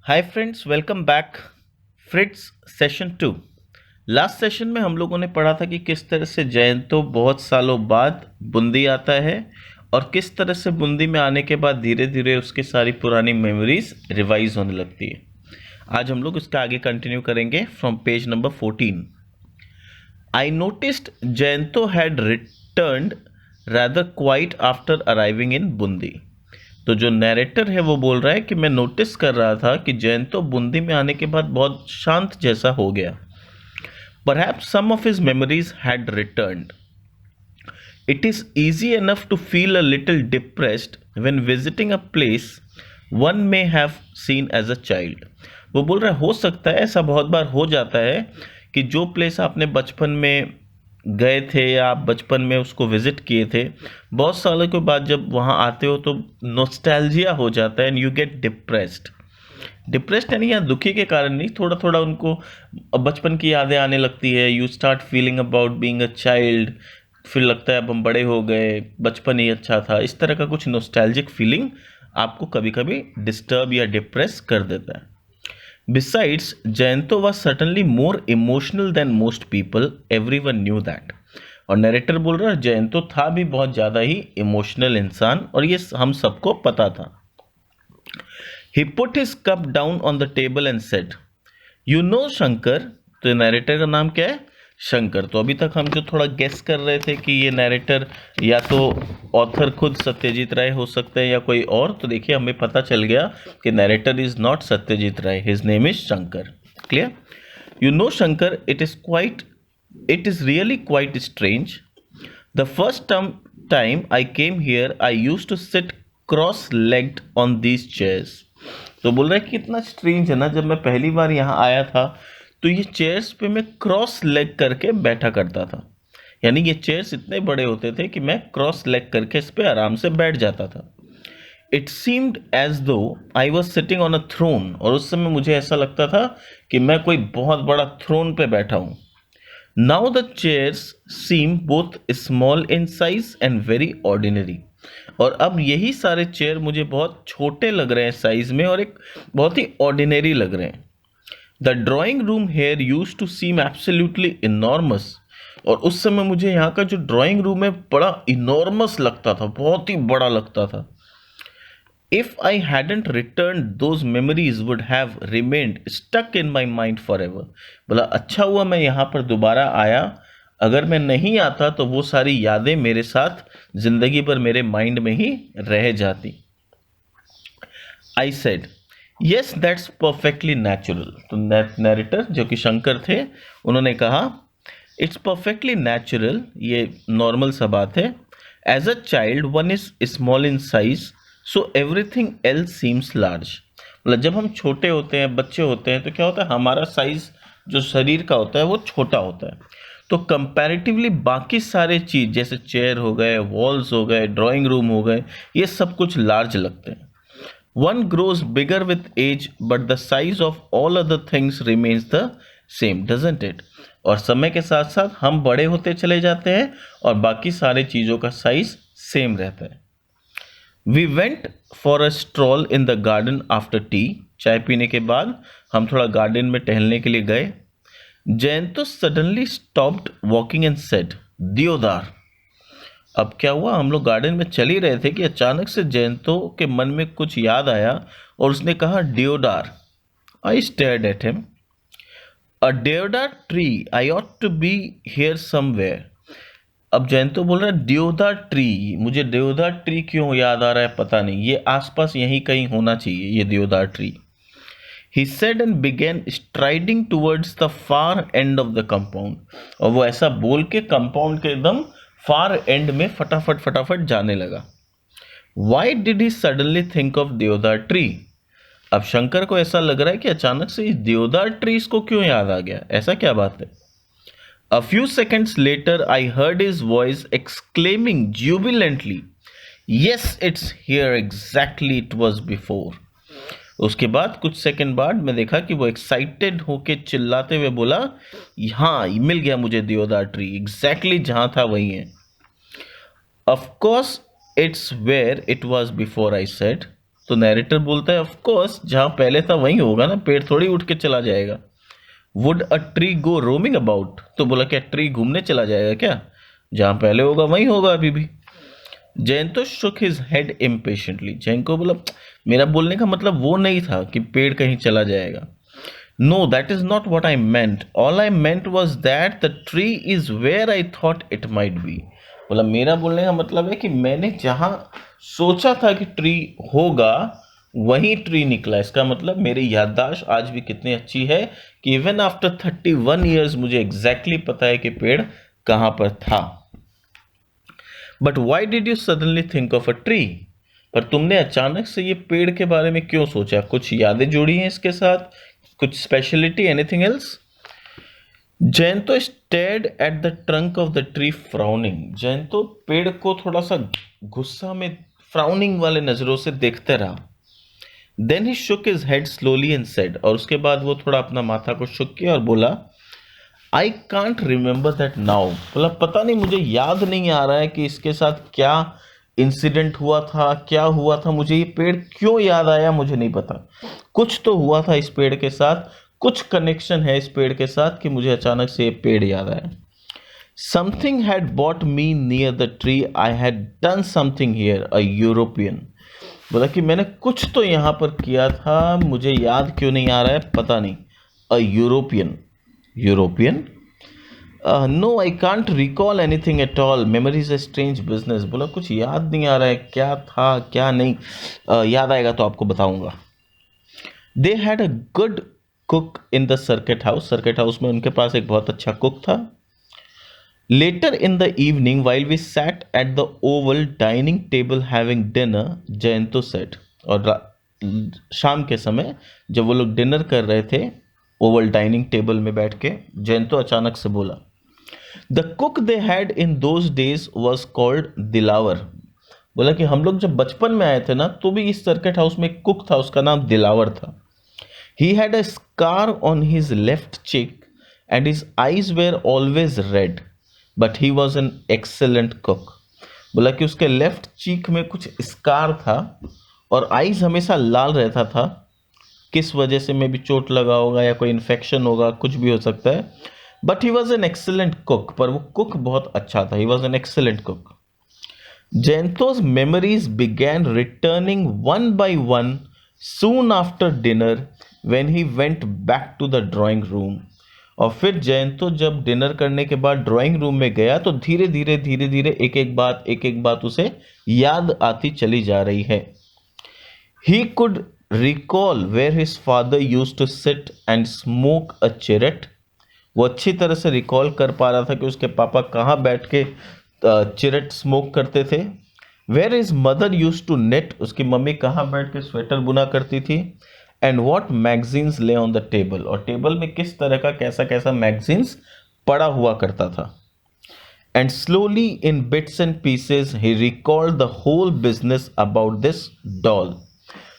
Hi friends, welcome back. फ्रिट्स session 2। Last session में हम लोगों ने पढ़ा था कि किस तरह से जयंतो बहुत सालों बाद बूंदी आता है और किस तरह से बूंदी में आने के बाद धीरे धीरे उसकी सारी पुरानी मेमोरीज रिवाइज होने लगती है। आज हम लोग इसका आगे कंटिन्यू करेंगे from page number 14। I noticed Jayanto had returned rather quite after arriving in Bundi. तो जो नैरेटर है वो बोल रहा है कि मैं नोटिस कर रहा था कि जयंतो बूंदी में आने के बाद बहुत शांत जैसा हो गया। Perhaps some of his memories had returned. It is easy enough to feel a little depressed when visiting a place one may have seen as a child। वो बोल रहा है हो सकता है ऐसा बहुत बार हो जाता है कि जो प्लेस आपने बचपन में गए थे या आप बचपन में उसको विजिट किए थे, बहुत सालों के बाद जब वहाँ आते हो तो नॉस्टैल्जिया हो जाता है and you get depressed. Depressed यानी यहाँ दुखी के कारण नहीं, थोड़ा थोड़ा उनको बचपन की यादें आने लगती है। You start feeling about being a child. फिर लगता है अब हम बड़े हो गए, बचपन ही अच्छा था। इस तरह का कुछ नॉस्टैल्जिक फीलिंग आपको कभी कभी डिस्टर्ब या डिप्रेस कर देता है। Besides, Jayanto was certainly more emotional than most people. Everyone knew that। और नरेटर बोल रहा है जयंतो था भी बहुत ज़्यादा ही इमोशनल इंसान और ये हम सबको पता था। He put his cup down on the table and said, "You know Shankar." तो नरेटर का नाम क्या है? शंकर। तो अभी तक हम जो थोड़ा गेस कर रहे थे कि ये नरेटर या तो ऑथर खुद सत्यजीत राय हो सकते हैं या कोई और, तो देखिए हमें पता चल गया कि narrator is not Satyajit Ray, his name is Shankar. Clear? You know Shankar, it is really quite strange. The first time I came here I use to sit cross legged on these chairs. तो बोल रहा है कि इतना स्ट्रेंज है ना, जब मैं पहली बार यहाँ आया था तो ये चेयर्स पे मैं क्रॉस लेग करके बैठा करता था। यानी ये चेयर्स इतने बड़े होते थे कि मैं क्रॉस लेग करके इस पे आराम से बैठ जाता था। It seemed as though I was sitting on a throne. और उस समय मुझे ऐसा लगता था कि मैं कोई बहुत बड़ा थ्रोन पे बैठा हूँ। Now the chairs seem both small in size and very ordinary. और अब यही सारे चेयर मुझे बहुत छोटे लग रहे हैं साइज में और एक बहुत ही ऑर्डिनरी लग रहे हैं। The drawing room here use to seem absolutely enormous. और उस समय मुझे यहाँ का जो ड्राइंग रूम है बड़ा इनॉर्मस लगता था, बहुत ही बड़ा लगता था। If I hadn't return those memories would have remained stuck in my mind forever. बोला अच्छा हुआ मैं यहाँ पर दोबारा आया, अगर मैं नहीं आता तो वो सारी यादें मेरे साथ जिंदगी भर मेरे माइंड में ही रह जाती। I said yes that's perfectly natural. तो नैरेटर जो कि शंकर थे उन्होंने कहा इट्स परफेक्टली नेचुरल, ये नॉर्मल सा बात है। As a child one is small in size so everything else seems large. मतलब जब हम छोटे होते हैं, बच्चे होते हैं, तो क्या होता है हमारा साइज जो शरीर का होता है वो छोटा होता है। तो कंपैरेटिवली बाकी सारे चीज़ जैसे चेयर हो गए, वॉल्स हो गए, ड्राइंग रूम हो गए, ये सब कुछ लार्ज लगते हैं। One grows bigger with age, but the size of all other things remains the same, doesn't it? और समय के साथ साथ हम बड़े होते चले जाते हैं और बाकी सारे चीज़ों का साइज सेम रहता है। We went for a stroll in the garden after tea। चाय पीने के बाद हम थोड़ा गार्डन में टहलने के लिए गए। Jayanto suddenly stopped walking and said, "दियोदार।" अब क्या हुआ, हम लोग गार्डन में चल ही रहे थे कि अचानक से जयंतो के मन में कुछ याद आया और उसने कहा deodar. I stared at him. A deodar tree, I ought to be here somewhere. अब जयंतो बोल रहा है डियोदार ट्री, मुझे डियोदार ट्री क्यों याद आ रहा है पता नहीं, ये आसपास यहीं कहीं होना चाहिए ये डियोदार tree. He said and began striding towards the far end of the compound। और वो ऐसा बोल के कंपाउंड के एकदम फार एंड में फटाफट फटाफट जाने लगा। Why did he suddenly think of देवदार ट्री? अब शंकर को ऐसा लग रहा है कि अचानक से इस देवदार ट्री इसको क्यों याद आ गया, ऐसा क्या बात है? A few seconds later I heard his voice exclaiming jubilantly, "Yes, it's here exactly it was before।" उसके बाद कुछ सेकंड बाद मैं देखा कि वो एक्साइटेड होके चिल्लाते हुए बोला, हाँ मिल गया मुझे देवदार ट्री, एग्जैक्टली जहाँ था वही है। Of course it's where it was before, I said. तो नैरेटर बोलता है ऑफ कोर्स, जहां पहले था वहीं होगा ना, पेड़ थोड़ी उठ के चला जाएगा। Would a tree go roaming about, तो बोला क्या ट्री घूमने चला जाएगा क्या, जहां पहले होगा वहीं होगा अभी भी। Jayanto shook his head impatiently, Jayant को बोला मेरा बोलने का मतलब वो नहीं था कि पेड़ कहीं चला जाएगा। No that is not what I meant, all I meant was that the tree is where I thought it might be. बोला मेरा बोलने का मतलब है कि मैंने जहां सोचा था कि ट्री होगा वही ट्री निकला। इसका मतलब मेरी याददाश्त आज भी कितनी अच्छी है कि इवन आफ्टर 31 ईयर्स मुझे एग्जैक्टली पता है कि पेड़ कहां पर था। But why did you suddenly think of a tree, पर तुमने अचानक से ये पेड़ के बारे में क्यों सोचा, कुछ यादें जुड़ी हैं इसके साथ, कुछ speciality, anything else. Jayanto stared at the trunk of the tree frowning, Jayanto पेड़ को थोड़ा सा गुस्सा में फ्राउनिंग वाले नजरों से देखते रहा। Then he shook his head slowly and said, और उसके बाद वो थोड़ा अपना माथा को शुक किया और बोला I can't remember that now, बोला पता नहीं, मुझे याद नहीं आ रहा है कि इसके साथ क्या इंसिडेंट हुआ था, क्या हुआ था, मुझे ये पेड़ क्यों याद आया मुझे नहीं पता। कुछ तो हुआ था इस पेड़ के साथ, कुछ कनेक्शन है इस पेड़ के साथ कि मुझे अचानक से ये पेड़ याद आया। Something had bought me near the tree, I had done something here, a European, बोला कि मैंने कुछ तो यहाँ पर किया था, मुझे याद क्यों नहीं आ रहा है पता नहीं। A European, European, no I can't recall anything at all, memory is a strange business, बोला कुछ याद नहीं आ रहा है क्या था क्या नहीं, याद आएगा तो आपको बताऊंगा। They had a good cook in the circuit house, circuit house में उनके पास एक बहुत अच्छा कुक था। Later in the evening while we sat at the oval dining table having dinner, Jayanto said, और शाम के समय जब वो लोग डिनर कर रहे थे ओवल डाइनिंग टेबल में बैठ के, जयंतो अचानक से बोला the cook they had in those days was called Dilawar, बोला कि हम लोग जब बचपन में आए थे ना तो भी इस सर्किट हाउस में एक कुक था, उसका नाम दिलावर था। He had a scar on his left cheek and his eyes were always red, but he was an excellent cook, बोला कि उसके लेफ्ट चीक में कुछ स्कार था और आईज हमेशा लाल रहता था, किस वजह से में भी चोट लगा होगा या कोई इन्फेक्शन होगा, कुछ भी हो सकता है। But he was an excellent cook, पर वो कुक बहुत अच्छा था, he was an excellent cook. Jayanto's memories began returning one by one soon after dinner when he went back to the drawing room, और फिर जयंतो जब डिनर करने के बाद ड्राइंग रूम में गया तो धीरे धीरे एक एक बात उसे याद आती चली जा रही है। He could recall where his father used to sit and smoke a cheroot, वो अच्छी तरह से रिकॉल कर पा रहा था कि उसके पापा कहाँ बैठ के चिरट स्मोक करते थे। Where is mother use to knit, उसकी मम्मी कहाँ बैठ के स्वेटर बुना करती थी। And what magazines lay on the table, और टेबल में किस तरह का कैसा कैसा मैगजीन्स पड़ा हुआ करता था। And slowly in bits and pieces he recalled the whole business about this doll,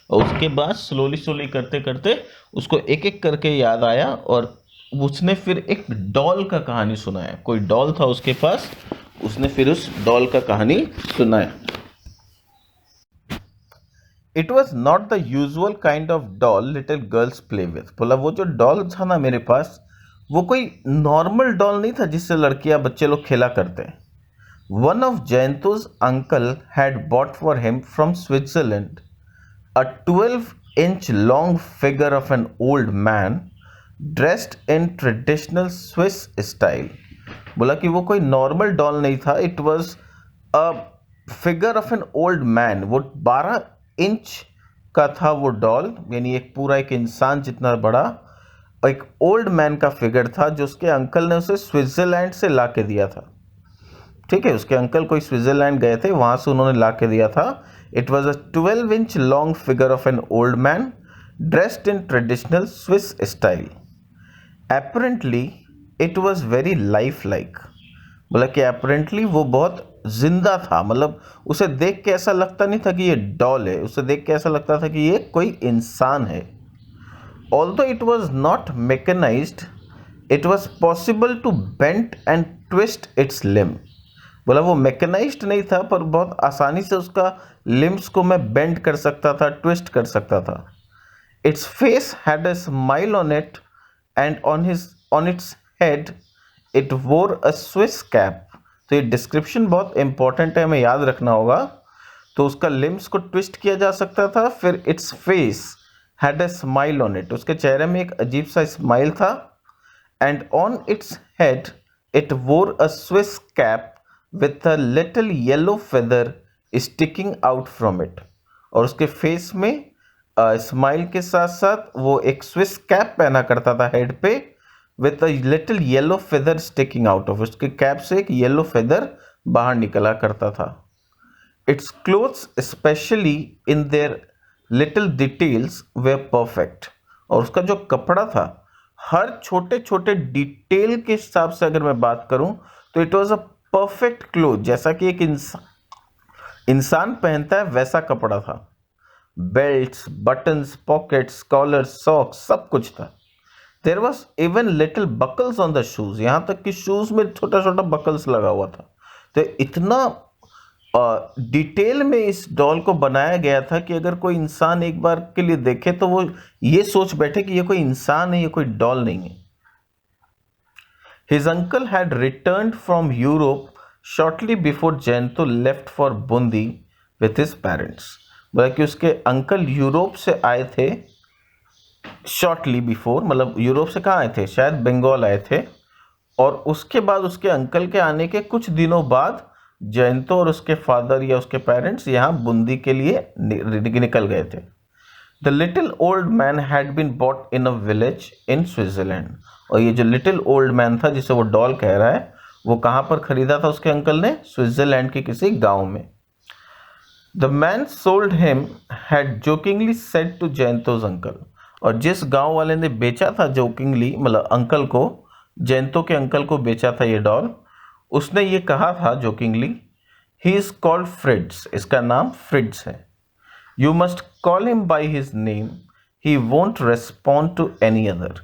और उसके बाद स्लोली स्लोली करते करते उसको एक एक करके याद आया और उसने फिर एक डॉल का कहानी सुनाया, कोई डॉल था उसके पास, उसने फिर उस डॉल का कहानी सुनाया। It was not the usual kind of doll little girls play with, बोला वो जो डॉल था ना मेरे पास वो कोई नॉर्मल डॉल नहीं था जिससे लड़कियां बच्चे लोग खेला करते हैं। One of Jayanto's uncle had bought for him from Switzerland a 12-inch long figure of an old man dressed in traditional Swiss style, बोला कि वो कोई नॉर्मल डॉल नहीं था, it was a figure of an old man, वो 12 inch का था वो डॉल, यानी एक पूरा एक इंसान जितना बड़ा एक ओल्ड मैन का फिगर था जो उसके अंकल ने उसे स्विट्जरलैंड से ला के दिया था। ठीक है, उसके अंकल कोई स्विट्जरलैंड गए थे, वहां से उन्होंने ला के दिया था। It was a 12-inch long figure of an old man dressed in traditional Swiss style, apparently it was very life like, बोला कि एपरेंटली वो बहुत जिंदा था, मतलब उसे देख के ऐसा लगता नहीं था कि ये डॉल है, उसे देख के ऐसा लगता था कि ये कोई इंसान है। Although it was not mechanized, it was possible to bend and twist its limb, बोला वो मैकेनाइज्ड नहीं था, पर बहुत आसानी से उसका लिम्स को मैं बेंड कर सकता था, ट्विस्ट कर सकता था. It's face had a smile on it and on its head it wore a Swiss cap. तो ये डिस्क्रिप्शन बहुत इंपॉर्टेंट है, हमें याद रखना होगा. तो उसका लिम्स को ट्विस्ट किया जा सकता था. फिर its face had a smile on it, उसके चेहरे में एक अजीब सा स्माइल था. And on its head it wore a Swiss cap with a little yellow feather sticking out from it. और उसके फेस में स्माइल के साथ साथ वो एक स्विस कैप पहना करता था हेड पे, with a little yellow feather sticking out of, उसके कैप से एक येलो फेदर बाहर निकला करता था. Its clothes, especially in their little details, were perfect. और उसका जो कपड़ा था, हर छोटे छोटे डिटेल के हिसाब से अगर मैं बात करूं तो it was a perfect cloth, जैसा कि एक इंसान पहनता है वैसा कपड़ा था. Belts, buttons, pockets, collar, socks, सब कुछ था. There was even little buckles on the shoes, यहां तक कि शूज में छोटा छोटा बकल्स लगा हुआ था. तो इतना डिटेल में इस डॉल को बनाया गया था कि अगर कोई इंसान एक बार के लिए देखे तो वो ये सोच बैठे कि ये कोई इंसान है, ये कोई डॉल नहीं है. His uncle had returned from Europe shortly before Jayanto left for Bundi with his parents. बोला कि उसके अंकल यूरोप से आए थे शॉर्टली बिफोर, मतलब यूरोप से कहाँ आए थे, शायद बंगाल आए थे. और उसके बाद उसके अंकल के आने के कुछ दिनों बाद जयंतो और उसके फादर या उसके पेरेंट्स यहाँ बूंदी के लिए निकल गए थे. The little old man had been bought in a village in Switzerland. और ये जो लिटिल ओल्ड मैन था जिसे वो डॉल कह रहा है, वो कहाँ पर खरीदा था उसके अंकल ने, स्विट्जरलैंड के किसी गांव में. The man sold him had jokingly said to Jayanto's uncle. और जिस गांव वाले ने बेचा था जोकिंगली, मतलब अंकल को, जयंतो के अंकल को बेचा था ये डॉल, उसने ये कहा था jokingly, he is called Fritz, इसका नाम फ्रिड्स है. You must call him by his name, he won't respond to any other.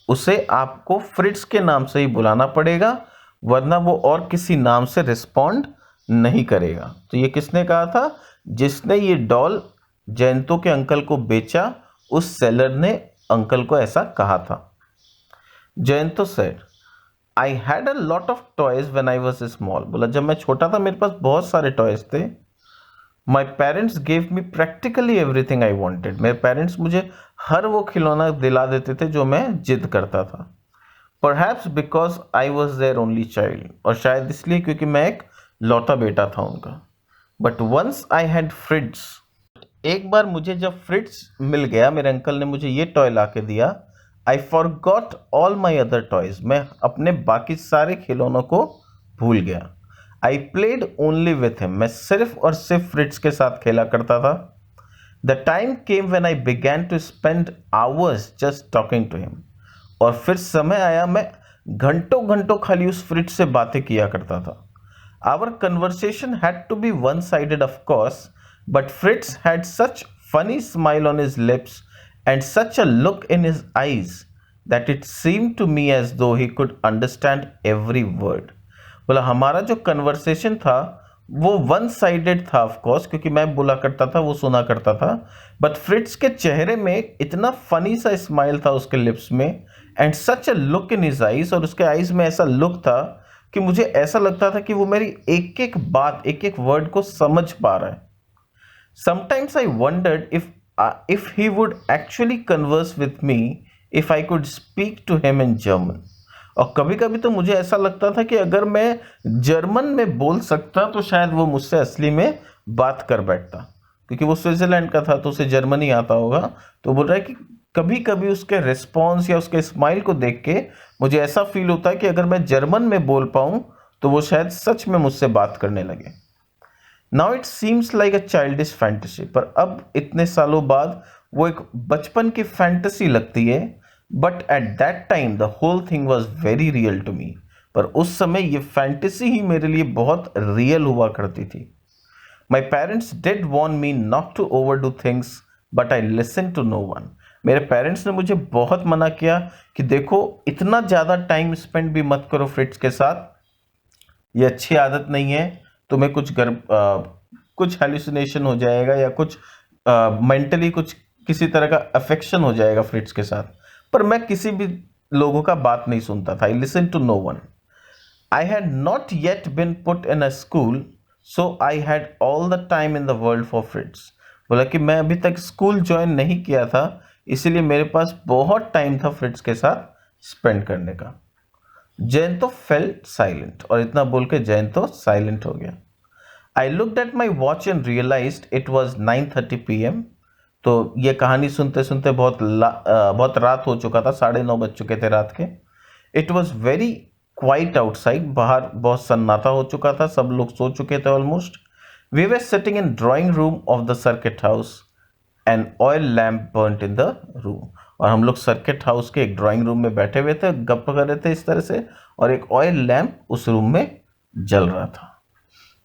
उसे आपको फ्रिड्स के नाम से ही बुलाना पड़ेगा, वरना वो और किसी नाम से रिस्पॉन्ड नहीं करेगा. तो ये किसने कहा था, जिसने ये डॉल जयंतो के अंकल को बेचा, उस सेलर ने अंकल को ऐसा कहा था. Jayanto said, I had a lot of toys when I was small. बोला जब मैं छोटा था मेरे पास बहुत सारे टॉयज थे. My parents gave me practically everything I wanted. मेरे पेरेंट्स मुझे हर वो खिलौना दिला देते थे जो मैं जिद करता था. Perhaps because I was their only child. और शायद इसलिए क्योंकि मैं एक लौता बेटा था उनका. But once I had Fritz, एक बार मुझे जब फ्रिड्स मिल गया, मेरे अंकल ने मुझे ये टॉय ला के दिया, I forgot all my other toys, मैं अपने बाकी सारे खिलौनों को भूल गया. I played only with him, मैं सिर्फ और सिर्फ फ्रिड्स के साथ खेला करता था. The time came when I began to spend hours just talking to him. और फिर समय आया मैं घंटों घंटों खाली उस फ्रिड्स से बातें किया करता था. Our conversation had to be one sided of course, but Fritz had such funny smile on his lips and such a look in his eyes that it seemed to me as though he could understand every word. बोला हमारा जो conversation था वो one sided था of course, क्योंकि मैं बोला करता था वो सुना करता था. बट फ्रिट्स के चेहरे में इतना फनी सा स्माइल था उसके लिप्स में, and such a look in his eyes, और उसके आईज में ऐसा लुक था कि मुझे ऐसा लगता था कि वो मेरी एक एक बात, एक एक वर्ड को समझ पा रहा है. Sometimes I wondered if he would actually converse with me if I could speak to him in German. और कभी कभी तो मुझे ऐसा लगता था कि अगर मैं जर्मन में बोल सकता तो शायद वो मुझसे असली में बात कर बैठता, क्योंकि वो स्विट्जरलैंड का था तो उसे जर्मनी आता होगा. तो बोल रहा है कि कभी कभी उसके रिस्पॉन्स या उसके स्माइल को देख के मुझे ऐसा फील होता है कि अगर मैं जर्मन में बोल पाऊँ तो वो शायद सच में मुझसे बात करने लगे. Now it seems like a childish fantasy. पर अब इतने सालों बाद वो एक बचपन की फैंटेसी लगती है. But at that time the whole thing was very real to me. पर उस समय ये फैंटेसी ही मेरे लिए बहुत रियल हुआ करती थी. My parents did warn me not to overdo things, but I listen to no one. मेरे पेरेंट्स ने मुझे बहुत मना किया कि देखो इतना ज़्यादा टाइम स्पेंड भी मत करो फ्रिट्स के साथ, ये अच्छी आदत नहीं है, तुम्हें कुछ हेलुसिनेशन हो जाएगा या कुछ मेंटली कुछ किसी तरह का अफेक्शन हो जाएगा फ्रिट्ज के साथ। पर मैं किसी भी लोगों का बात नहीं सुनता था। I listen to no one. I had not yet been put in a school, so I had all the time in the world for Fritz. बोला कि मैं अभी तक स्कूल ज्वाइन नहीं किया था, इसीलिए मेरे पास बहुत टाइम था फ्रिट्ज के साथ स्पेंड करने का। जयंतो फेल्ट साइलेंट, और इतना बोल के जयंतो साइलेंट हो गया। I looked at my watch and realised it was 9:30 PM। तो ये कहानी सुनते सुनते बहुत रात हो चुका था, 9:30 बज चुके थे रात के। It was very quite outside, बाहर बहुत सन्नाटा हो चुका था, सब लोग सो चुके थे almost. We were sitting in drawing room of the circuit house, an oil lamp burnt in the room. और हम लोग सर्किट हाउस के एक ड्राइंग रूम में बैठे हुए थे, गप कर रहे थे इस तरह से, और एक ऑयल लैम्प उस रूम में जल रहा था।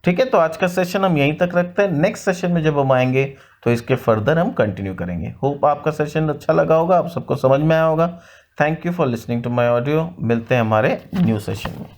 ठीक है, तो आज का सेशन हम यहीं तक रखते हैं। नेक्स्ट सेशन में जब हम आएंगे तो इसके फर्दर हम कंटिन्यू करेंगे। होप आपका सेशन अच्छा लगा होगा, आप सबको समझ में आया होगा। Thank you for listening to my audio. मिलते हैं हमारे न्यू सेशन में।